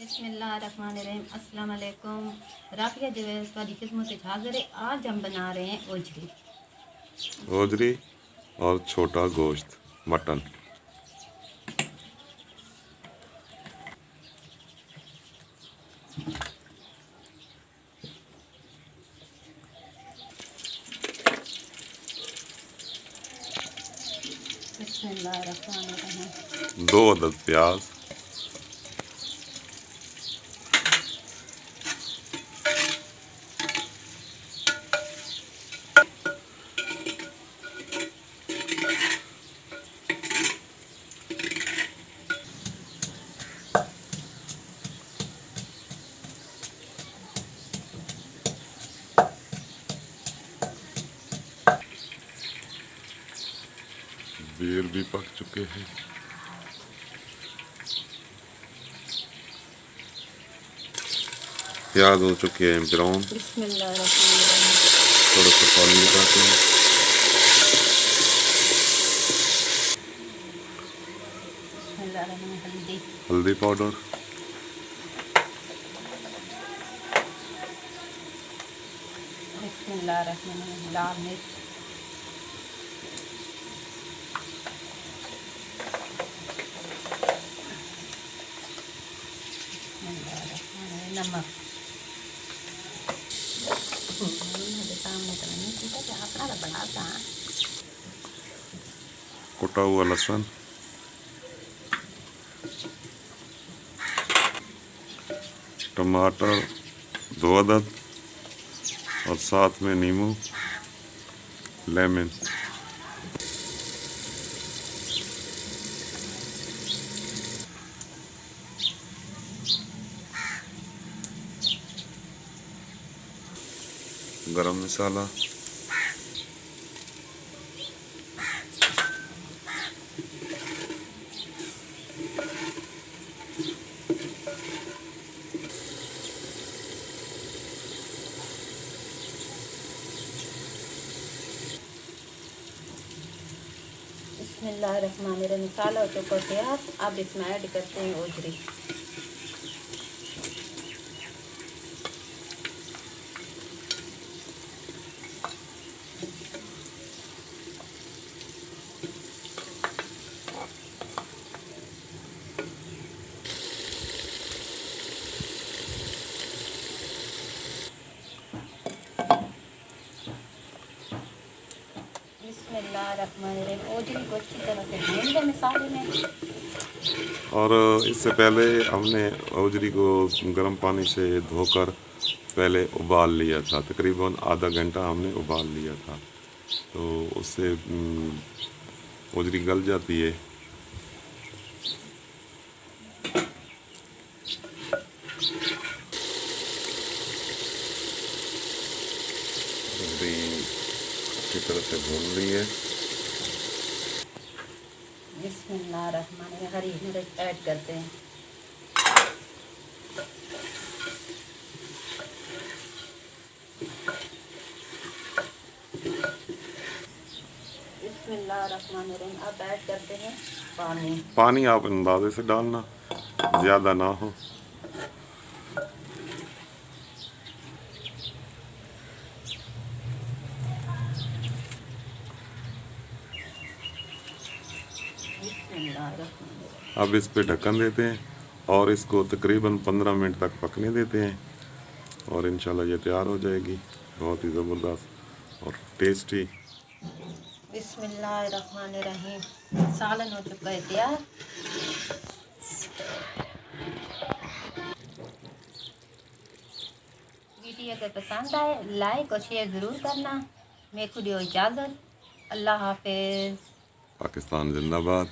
बिस्मिल्लाहिर्रहमानिर्रहीम। अस्सलाम वालेकुम। राफिया जवेद वाली खिदमत में हाजिर है। आज हम बना रहे हैं ओजरी। ओजरी और छोटा गोश्त मटन। बिस्मिल्लाहिर्रहमानिर्रहीम। 2 अदद प्याज, बेर भी पक चुके हैं। प्याज हो चुके हैं ब्राउन। बिस्मिल्लाहिर्रहमानिर्रहीम। थोड़ा सा पानी लगाते हैं। बिस्मिल्लाहिर्रहमानिर्रहीम। हल्दी पाउडर, बिस्मिल्लाहिर्रहमानिर्रहीम। लाल मिर्च, नमक। सामने तो नहीं ठीक है, अपना बनाता है। कुटा हुआ लहसुन, टमाटर 2 अदद और साथ में नींबू, लेमन। गरम मसाला, बिस्मिल्लाहिर्रहमानिर्रहीम। मसाला हो चुका तैयार। अब इसमें ऐड करते हैं ओजरी। बिस्मिल्लाहिर्रहमानिर्रहीम। ओजरी को अच्छी तरह से भून दें मसाले में। और इससे पहले हमने ओजरी को गर्म पानी से धोकर पहले उबाल लिया था। तकरीबन आधा घंटा हमने उबाल लिया था, तो उससे ओजरी गल जाती है। ओजरी अच्छी तरह से भून ली है। बिस्मिल्लाहिर्रहमानिर्रहीम। हरी मिर्च ऐड करते हैं। बिस्मिल्लाहिर्रहमानिर्रहीम। अब ऐड करते हैं पानी। पानी आप अंदाजे से डालना, ज़्यादा ना हो। अब इस पे ढक्कन देते हैं और इसको तकरीबन 15 मिनट तक पकने देते हैं और इंशाल्लाह ये तैयार हो जाएगी। बहुत ही ज़बरदस्त और टेस्टी। बिस्मिल्लाहिर्रहमानिर्रहीम। सालन हो चुका है तैयार। वीडियो अगर पसंद आए लाइक और शेयर ज़रूर करना। मैं खुद इजाज़त। अल्लाह हाफिज़। पाकिस्तान जिंदाबाद।